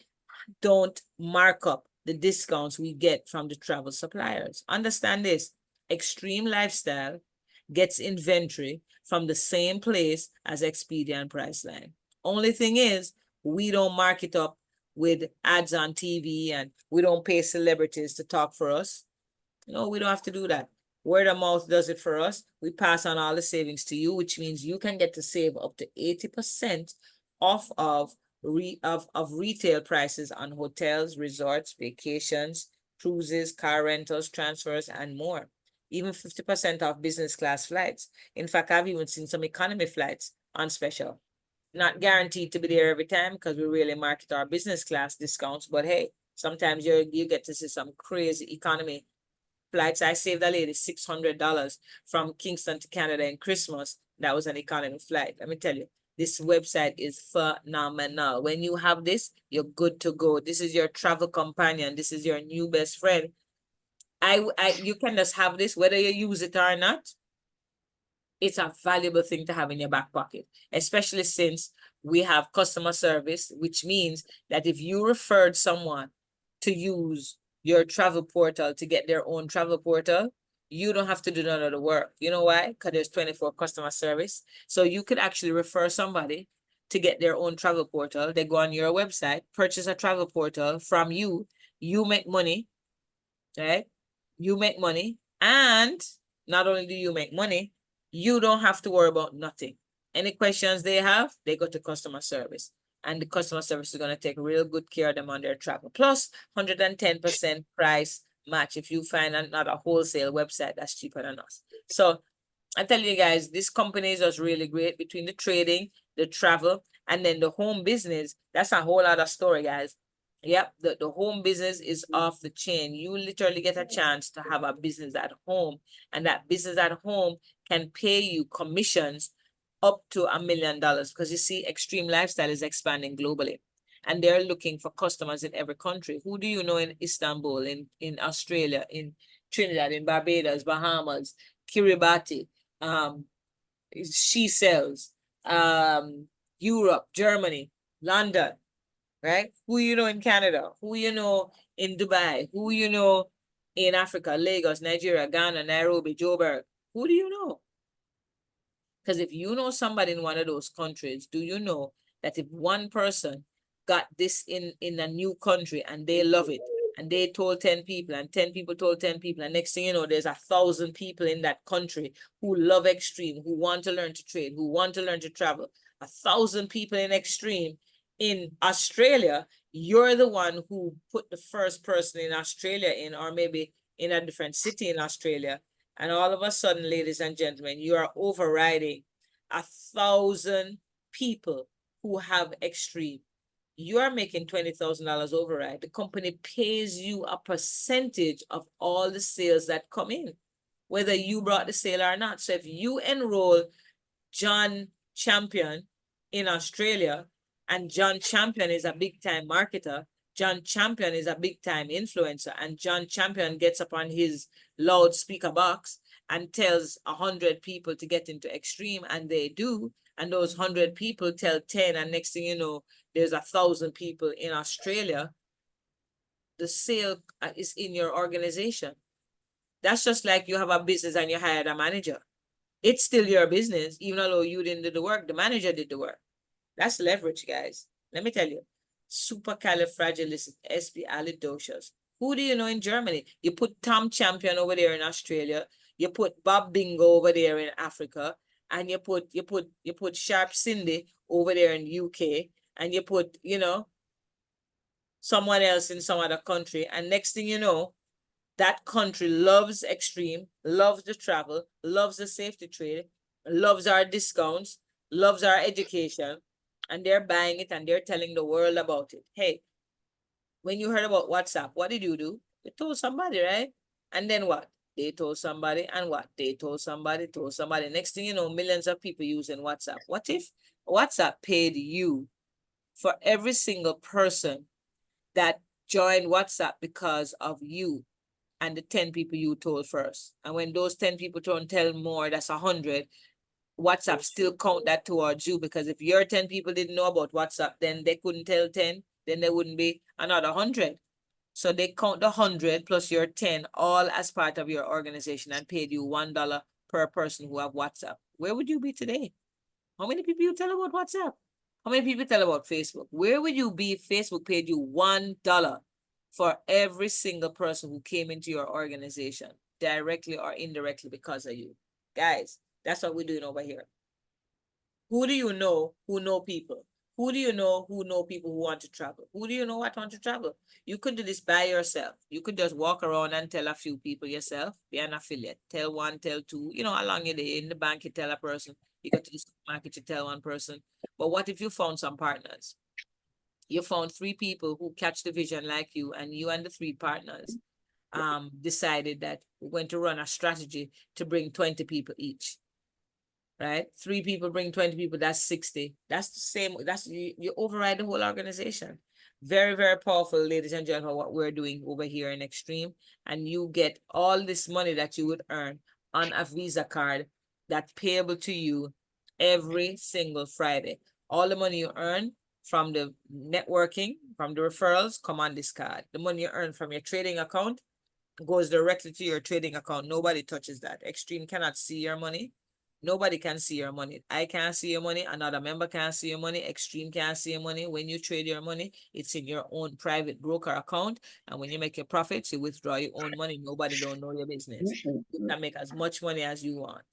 don't mark up the discounts we get from the travel suppliers. Understand this, Extreme Lifestyle gets inventory from the same place as Expedia and Priceline. Only thing is, we don't mark it up with ads on TV and we don't pay celebrities to talk for us. No, we don't have to do that. Word of mouth does it for us. We pass on all the savings to you, which means you can get to save up to 80% off of retail prices on hotels, resorts, vacations, cruises, car rentals, transfers, and more. Even 50% off business class flights. In fact, I've even seen some economy flights on special. Not guaranteed to be there every time because we really market our business class discounts, but hey, sometimes you get to see some crazy economy flights. I saved a lady $600 from Kingston to Canada in Christmas. That was an economy flight. Let me tell you, this website is phenomenal. When you have this, you're good to go. This is your travel companion. This is your new best friend. You can just have this, whether you use it or not. It's a valuable thing to have in your back pocket, especially since we have customer service, which means that if you referred someone to use your travel portal to get their own travel portal, you don't have to do none of the work. You know why? Because there's 24 customer service. So you could actually refer somebody to get their own travel portal. They go on your website, purchase a travel portal from you. You make money, right? You make money. And not only do you make money, you don't have to worry about nothing. Any questions they have, they go to customer service. And the customer service is going to take real good care of them on their travel. Plus 110% price match if you find another wholesale website that's cheaper than us. So I tell you guys, this company is just really great between the trading, the travel, and then the home business. That's a whole other story, guys. Yep, the home business is off the chain. You literally get a chance to have a business at home, and that business at home can pay you commissions up to $1 million because you see, Extreme Lifestyle is expanding globally, and they're looking for customers in every country. Who do you know in Istanbul, in Australia, in Trinidad, in Barbados, Bahamas, Kiribati, Seychelles, Europe, Germany, London, right? Who you know in Canada? Who you know in Dubai? Who you know in Africa, Lagos, Nigeria, Ghana, Nairobi, Joburg? Who do you know? Because if you know somebody in one of those countries, do you know that if one person got this in a new country and they love it, and they told 10 people, and 10 people told 10 people, and next thing you know, there's 1,000 people in that country who love Extreme, who want to learn to trade, who want to learn to travel. 1,000 people in Extreme in Australia, you're the one who put the first person in Australia in, or maybe in a different city in Australia. And all of a sudden, ladies and gentlemen, you are overriding 1,000 people who have Extreme, you are making $20,000 override. The company pays you a percentage of all the sales that come in, whether you brought the sale or not. So if you enroll John Champion in Australia, and John Champion is a big time marketer, John Champion is a big time influencer, and John Champion gets up on his loudspeaker box and tells 100 people to get into Extreme, and they do, and those 100 people tell 10, and next thing you know, there's 1,000 people in Australia. The sale is in your organization. That's just like you have a business and you hired a manager. It's still your business, even though you didn't do the work, the manager did the work. That's leverage, guys. Let me tell you, supercalifragilisticexpialidocious. Who do you know in Germany? You put Tom Champion over there in Australia. You put Bob Bingo over there in Africa, and you put Sharp Cindy over there in UK, and you put someone else in some other country, and next thing you know, that country loves Extreme, loves the travel, loves the safety trade, loves our discounts, loves our education, and they're buying it and they're telling the world about it. Hey, when you heard about WhatsApp, what did you do? You told somebody, right? And then what? They told somebody, and what? They told somebody, told somebody. Next thing you know, millions of people using WhatsApp. What if WhatsApp paid you for every single person that joined WhatsApp because of you and the 10 people you told first? And when those 10 people don't tell more, that's 100. WhatsApp still count that towards you, because if your 10 people didn't know about WhatsApp, then they couldn't tell 10, then there wouldn't be another 100. So they count the 100 plus your 10 all as part of your organization and paid you $1 per person who have WhatsApp. Where would you be today? How many people you tell about WhatsApp? How many people tell about Facebook? Where would you be if Facebook paid you $1 for every single person who came into your organization, directly or indirectly because of you? Guys, that's what we're doing over here. Who do you know who know people? Who do you know who know people who want to travel? Who do you know what want to travel? You could do this by yourself. You could just walk around and tell a few people yourself, be an affiliate. Tell one, tell two, along your day in the bank, you tell a person. You go to the supermarket, you tell one person. But what if you found some partners? You found 3 people who catch the vision like you, and you and the 3 partners decided that we're going to run a strategy to bring 20 people each. Right? 3 people bring 20 people, that's 60. That's the same, you override the whole organization. Very, very powerful, ladies and gentlemen, what we're doing over here in Extreme. And you get all this money that you would earn on a Visa card that's payable to you every single Friday. All the money you earn from the networking, from the referrals, come on this card. The money you earn from your trading account goes directly to your trading account. Nobody touches that. Extreme cannot see your money. Nobody can see your money. I can't see your money. Another member can't see your money. Extreme can't see your money. When you trade your money, it's in your own private broker account. And when you make your profits, you withdraw your own money. Nobody don't know your business. You can make as much money as you want.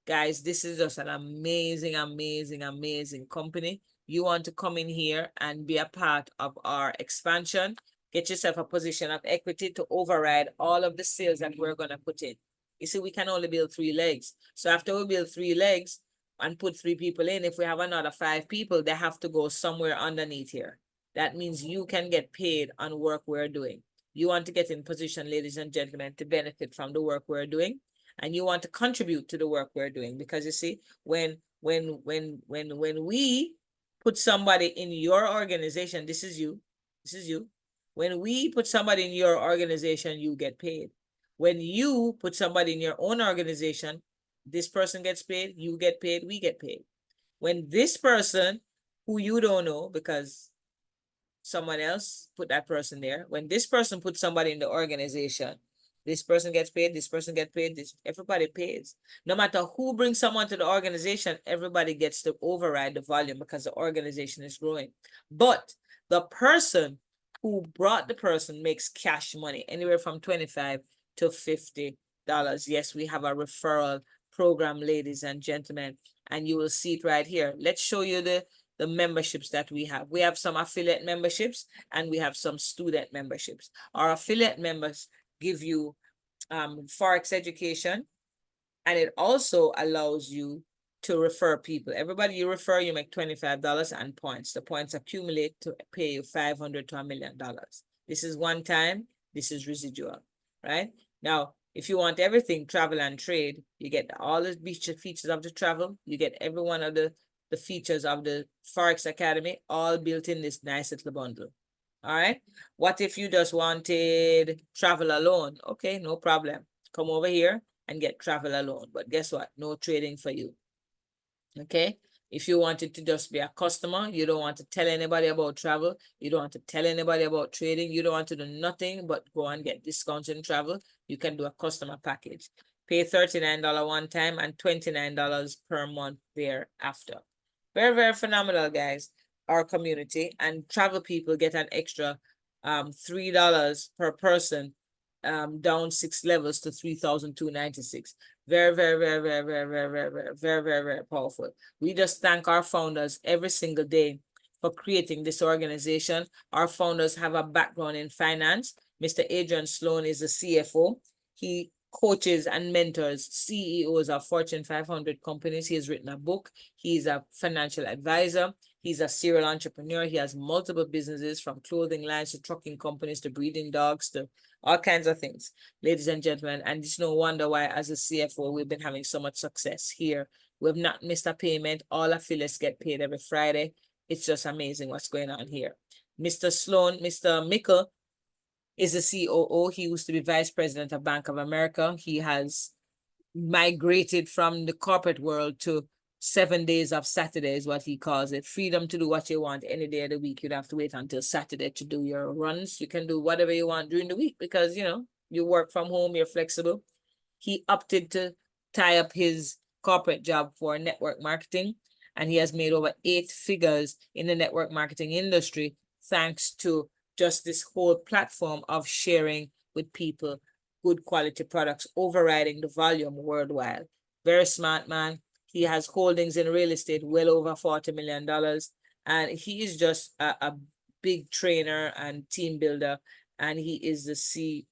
Guys, this is just an amazing, amazing, amazing company. You want to come in here and be a part of our expansion. Get yourself a position of equity to override all of the sales that we're going to put in. You see, we can only build 3 legs. So after we build 3 legs and put 3 people in, if we have another 5 people, they have to go somewhere underneath here. That means you can get paid on work we're doing. You want to get in position, ladies and gentlemen, to benefit from the work we're doing. And you want to contribute to the work we're doing. Because you see, when we put somebody in your organization, this is you. When we put somebody in your organization, you get paid. When you put somebody in your own organization, this person gets paid, you get paid, we get paid. When this person, who you don't know because someone else put that person there, when this person puts somebody in the organization, this person gets paid, this person gets paid, everybody pays. No matter who brings someone to the organization, everybody gets to override the volume because the organization is growing. But the person who brought the person makes cash money, anywhere from $25 to $50. Yes, we have a referral program, ladies and gentlemen, and you will see it right here. Let's show you the memberships that we have. We have some affiliate memberships and we have some student memberships. Our affiliate members give you Forex education, and it also allows you to refer people. Everybody you refer, you make $25 and points. The points accumulate to pay you $500 to $1 million. This is one time, this is residual, right? Now, if you want everything, travel and trade, you get all the features of the travel, you get every one of the features of the Forex Academy, all built in this nice little bundle. All right. What if you just wanted travel alone? Okay, no problem. Come over here and get travel alone. But guess what? No trading for you. Okay. If you wanted to just be a customer, you don't want to tell anybody about travel, you don't want to tell anybody about trading, you don't want to do nothing but go and get discounts in travel, you can do a customer package. Pay $39 one time and $29 per month thereafter. Very, very phenomenal, guys. Our community and travel people get an extra $3 per person, down 6 levels to 3,296. Very, very, very, very, very, very, very, very, very, very, very powerful. We just thank our founders every single day for creating this organization. Our founders have a background in finance. Mr. Adrian Sloan is the CFO. He coaches and mentors CEOs of Fortune 500 companies. He has written a book. He's a financial advisor. He's a serial entrepreneur. He has multiple businesses, from clothing lines to trucking companies to breeding dogs to all kinds of things, ladies and gentlemen. And it's no wonder why, as a CFO, we've been having so much success here. We've not missed a payment. All affiliates get paid every Friday. It's just amazing what's going on here. Mr. Sloan, Mr. Mickle is the COO. He used to be vice president of Bank of America. He has migrated from the corporate world to 7 days of Saturday is what he calls it. Freedom to do what you want any day of the week. You'd have to wait until Saturday to do your runs. You can do whatever you want during the week because, you know, you work from home, you're flexible. He opted to tie up his corporate job for network marketing, and he has made over 8 figures in the network marketing industry thanks to just this whole platform of sharing with people good quality products, overriding the volume worldwide. Very smart man. He has holdings in real estate well over $40 million. And he is just a big trainer and team builder. And he is the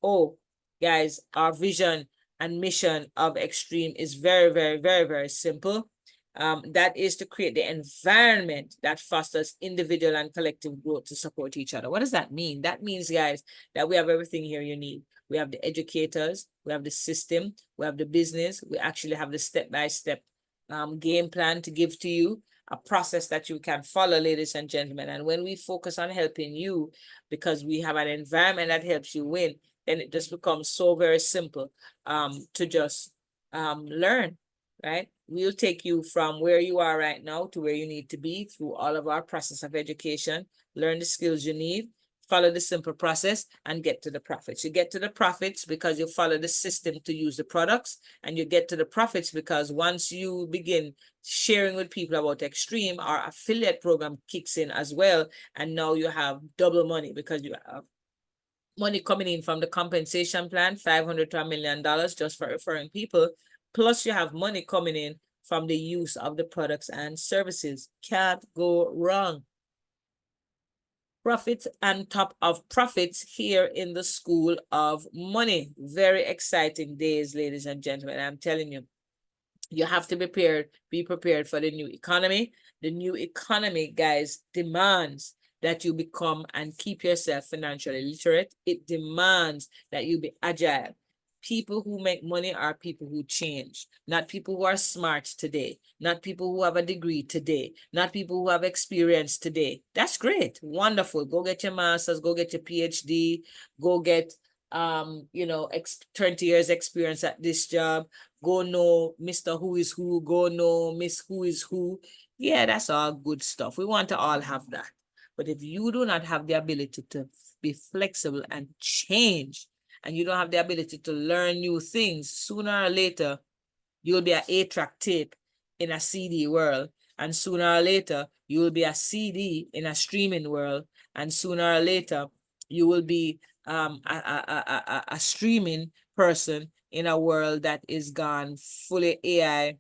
COO. Guys, our vision and mission of Extreme is very, very, very, very simple. That is to create the environment that fosters individual and collective growth to support each other. What does that mean? That means, guys, that we have everything here you need. We have the educators, we have the system, we have the business, we actually have the step-by-step game plan to give to you, a process that you can follow, ladies and gentlemen. And when we focus on helping you, because we have an environment that helps you win, then it just becomes so very simple to just learn, right? We'll take you from where you are right now to where you need to be through all of our process of education, learn the skills you need, follow the simple process, and get to the profits. You get to the profits because you follow the system to use the products, and you get to the profits because once you begin sharing with people about Extreme, our affiliate program kicks in as well, and now you have double money because you have money coming in from the compensation plan, $500 to $1 million just for referring people, plus you have money coming in from the use of the products and services. Can't go wrong. Profits on top of profits here in the School of Money. Very exciting days, ladies and gentlemen. I'm telling you, you have to be prepared for the new economy. The new economy, guys, demands that you become and keep yourself financially literate. It demands that you be agile. People who make money are people who change, not people who are smart today, not people who have a degree today, not people who have experience today. That's great. Wonderful. Go get your master's, go get your PhD, go get 20 years experience at this job, go know Mr. Who is who, go know Miss Who is who. Yeah, that's all good stuff. We want to all have that. But if you do not have the ability to be flexible and change, and you don't have the ability to learn new things, sooner or later, you'll be an 8-track tape in a CD world. And sooner or later, you will be a CD in a streaming world. And sooner or later, you will be a streaming person in a world that is gone fully AI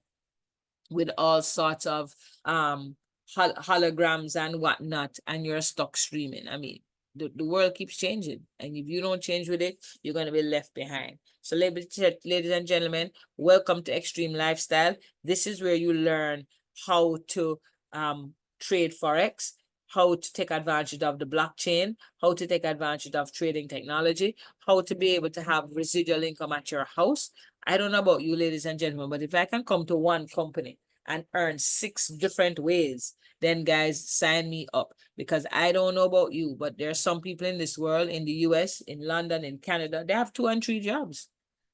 with all sorts of holograms and whatnot, and you're stuck streaming. I mean, the world keeps changing. And if you don't change with it, you're going to be left behind. So ladies and gentlemen, welcome to Extreme Lifestyle. This is where you learn how to trade Forex, how to take advantage of the blockchain, how to take advantage of trading technology, how to be able to have residual income at your house. I don't know about you, ladies and gentlemen, but if I can come to one company and earn 6 different ways, then guys, sign me up. Because I don't know about you, but there are some people in this world, in the US, in London, in Canada, they have 2 and 3 jobs.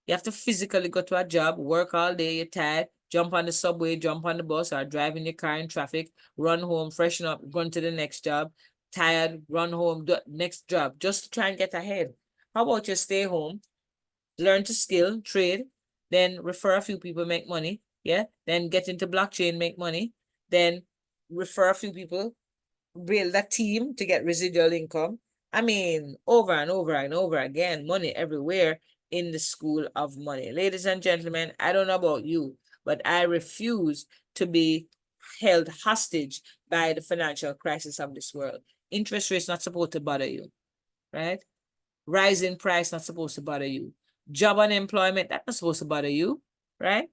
You have to physically go to a job, work all day, you're tired, jump on the subway, jump on the bus, or drive in your car in traffic, run home, freshen up, run to the next job, tired, run home, do next job, just to try and get ahead. How about you stay home, learn to skill, trade, then refer a few people, make money, yeah? Then get into blockchain, make money, then refer a few people, build a team to get residual income. I mean, over and over and over again, money everywhere in the school of money. Ladies and gentlemen, I don't know about you, but I refuse to be held hostage by the financial crisis of this world. Interest rates not supposed to bother you, right? Rising price not supposed to bother you. Job unemployment, that's not supposed to bother you, right?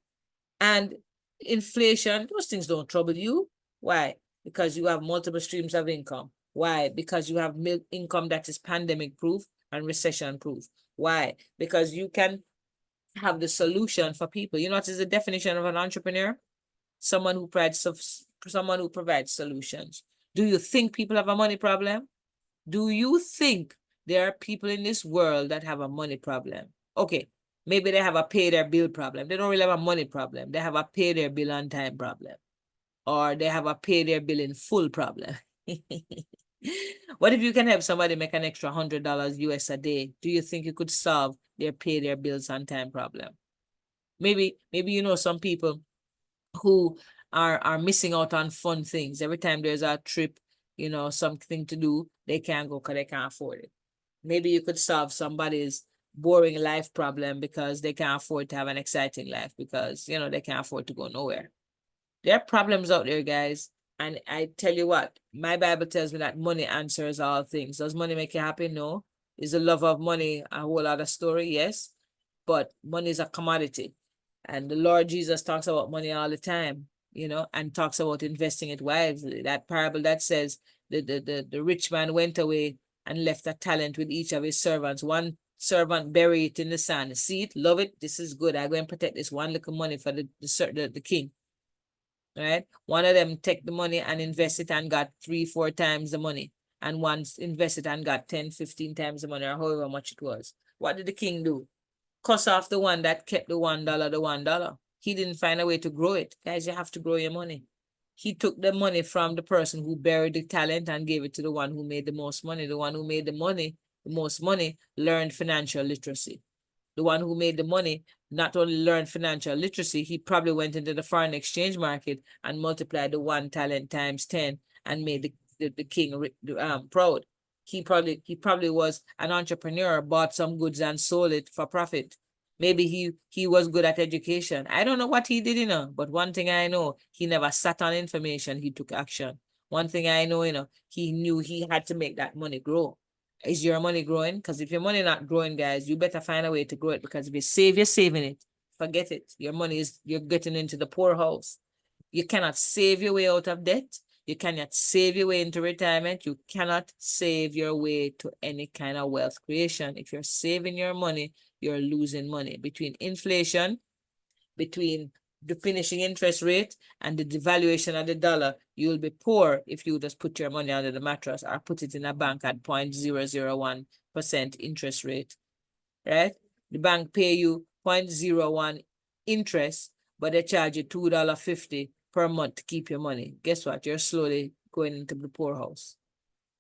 And inflation, those things don't trouble you. Why? Because you have multiple streams of income. Why? Because you have income that is pandemic proof and recession proof. Why? Because you can have the solution for people. You know what is the definition of an entrepreneur? Someone who provides solutions. Do you think people have a money problem? Do you think there are people in this world that have a money problem? Okay, maybe they have a pay their bill problem. They don't really have a money problem. They have a pay their bill on time problem. Or they have a pay their bill in full problem. What if you can help somebody make an extra $100 US a day? Do you think you could solve their pay their bills on time problem? Maybe you know some people who are missing out on fun things. Every time there's a trip, you know, something to do, they can't go because they can't afford it. Maybe you could solve somebody's boring life problem because they can't afford to have an exciting life because, you know, they can't afford to go nowhere. There are problems out there, guys. And I tell you what, my Bible tells me that money answers all things. Does money make you happy? No. Is the love of money a whole other story? Yes. But money is a commodity. And the Lord Jesus talks about money all the time, you know, and talks about investing it wisely. That parable that says the rich man went away and left a talent with each of his servants. One servant buried it in the sand. See it, love it. This is good. I go and protect this one little money for the king. Right? One of them take the money and invest it and got 3-4 times the money. And once invested and got 10-15 times the money, or however much it was. What did the king do? Cuss off the one that kept the $1. He didn't find a way to grow it. Guys, you have to grow your money. He took the money from the person who buried the talent and gave it to the one who made the most money. The one who made the most money, learned financial literacy. The one who made the money not only learned financial literacy, he probably went into the foreign exchange market and multiplied the one talent times 10 and made the king proud. He probably was an entrepreneur, bought some goods and sold it for profit. Maybe he was good at education. I don't know what he did, you know, but one thing I know, he never sat on information, he took action. One thing I know, you know, he knew he had to make that money grow. Is your money growing? Because if your money not growing, guys, you better find a way to grow it, because if you save, you're saving it. Forget it. Your money you're getting into the poorhouse. You cannot save your way out of debt. You cannot save your way into retirement. You cannot save your way to any kind of wealth creation. If you're saving your money, you're losing money. Between inflation, between the finishing interest rate and the devaluation of the dollar, you'll be poor if you just put your money under the mattress or put it in a bank at 0.001% interest rate, right? The bank pay you 0.01 interest, but they charge you $2.50 per month to keep your money. Guess what? You're slowly going into the poorhouse.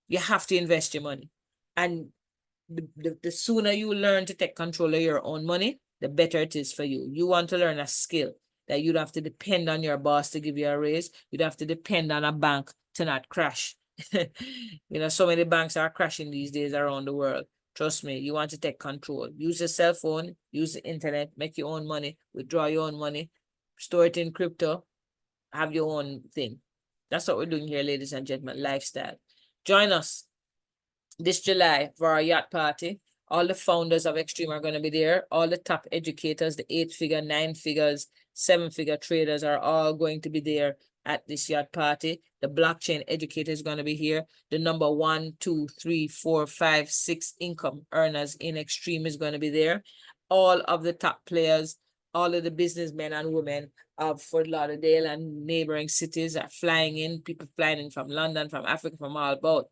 You have to invest your money. And the sooner you learn to take control of your own money, the better it is for you. You want to learn a skill that you don't have to depend on your boss to give you a raise. You don't have to depend on a bank to not crash. You know, so many banks are crashing these days around the world. Trust me, you want to take control. Use your cell phone, use the internet, make your own money, withdraw your own money, store it in crypto, have your own thing. That's what we're doing here, ladies and gentlemen, lifestyle. Join us. this July for our yacht party. All the founders of Extreme are going to be there. All the top educators, the 8-figure, 9 figures, 7-figure traders are all going to be there at this yacht party. The blockchain educator is going to be here. The number 1, 2, 3, 4, 5, 6 income earners in Extreme is going to be there. All of the top players, all of the businessmen and women of Fort Lauderdale and neighboring cities are flying in. People flying in from London, from Africa, from all about.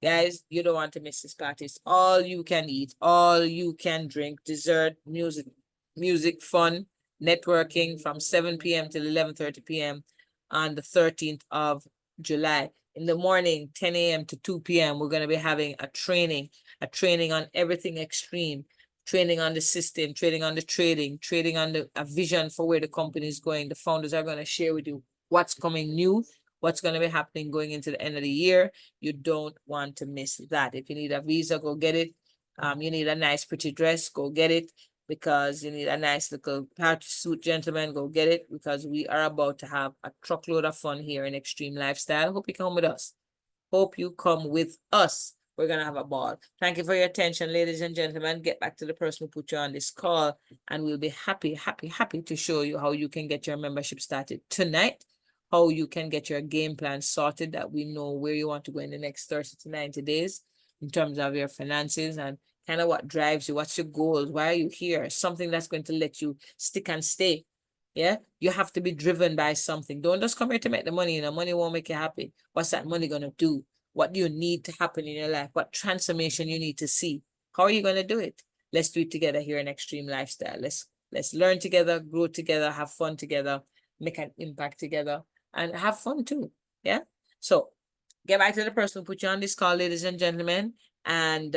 Guys, you don't want to miss this party. It's all you can eat, all you can drink, dessert, music, fun, networking from 7 p.m. till 11:30 p.m. on the 13th of July. In the morning, 10 a.m. to 2 p.m., we're going to be having a training on everything Extreme, training on the system, training on the trading on a vision for where the company is going. The founders are going to share with you what's coming new, what's going to be happening going into the end of the year. You don't want to miss that. If you need a visa, go get it. You need a nice pretty dress, go get it. Because you need a nice little party suit, gentlemen, go get it. Because we are about to have a truckload of fun here in Extreme Lifestyle. Hope you come with us. Hope you come with us. We're going to have a ball. Thank you for your attention, ladies and gentlemen. Get back to the person who put you on this call, and we'll be happy to show you how you can get your membership started tonight, how you can get your game plan sorted, that we know where you want to go in the next 30 to 90 days in terms of your finances and kind of what drives you, what's your goals, why are you here, something that's going to let you stick and stay. Yeah, you have to be driven by something. Don't just come here to make the money. Money won't make you happy. What's that money going to do? What do you need to happen in your life? What transformation you need to see? How are you going to do it? Let's do it together here in Extreme Lifestyle. Let's learn together, grow together, have fun together, make an impact together, and have fun too. Yeah. So get back to the person who put you on this call, ladies and gentlemen, and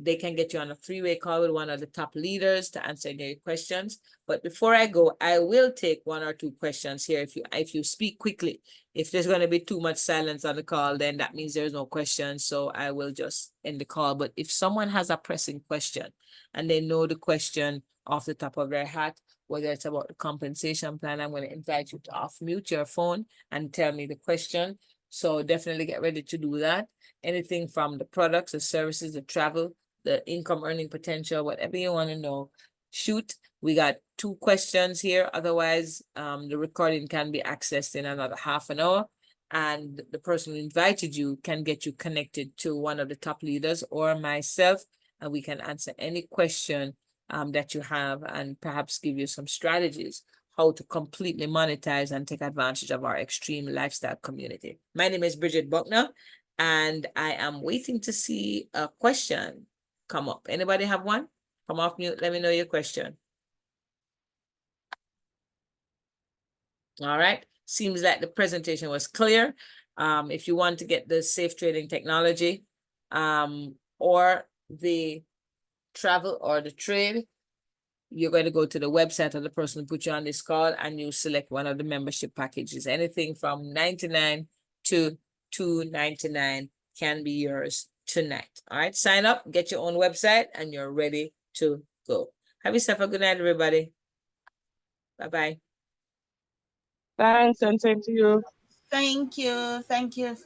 they can get you on a 3-way call with one of the top leaders to answer your questions. But before I go, I will take 1 or 2 questions here. If you speak quickly, if there's going to be too much silence on the call, then that means there's no questions. So I will just end the call. But if someone has a pressing question and they know the question off the top of their hat, whether it's about the compensation plan, I'm going to invite you to off mute your phone and tell me the question. So definitely get ready to do that. Anything from the products, the services, the travel, the income earning potential, whatever you want to know, shoot. We got 2 questions here. Otherwise, the recording can be accessed in another half an hour. And the person who invited you can get you connected to one of the top leaders or myself, and we can answer any question that you have and perhaps give you some strategies how to completely monetize and take advantage of our Extreme Lifestyle community. My name is Bridget Buckner, and I am waiting to see a question come up. Anybody have one? Come off mute, let me know your question. All right, seems like the presentation was clear. If you want to get the safe trading technology or the travel or the trade, you're going to go to the website of the person who put you on this call and you select one of the membership packages. Anything from $99 to $299 can be yours tonight. All right, sign up, get your own website, and you're ready to go. Have yourself a good night, everybody. Bye-bye. Thanks, and same to you. Thank you. Thank you for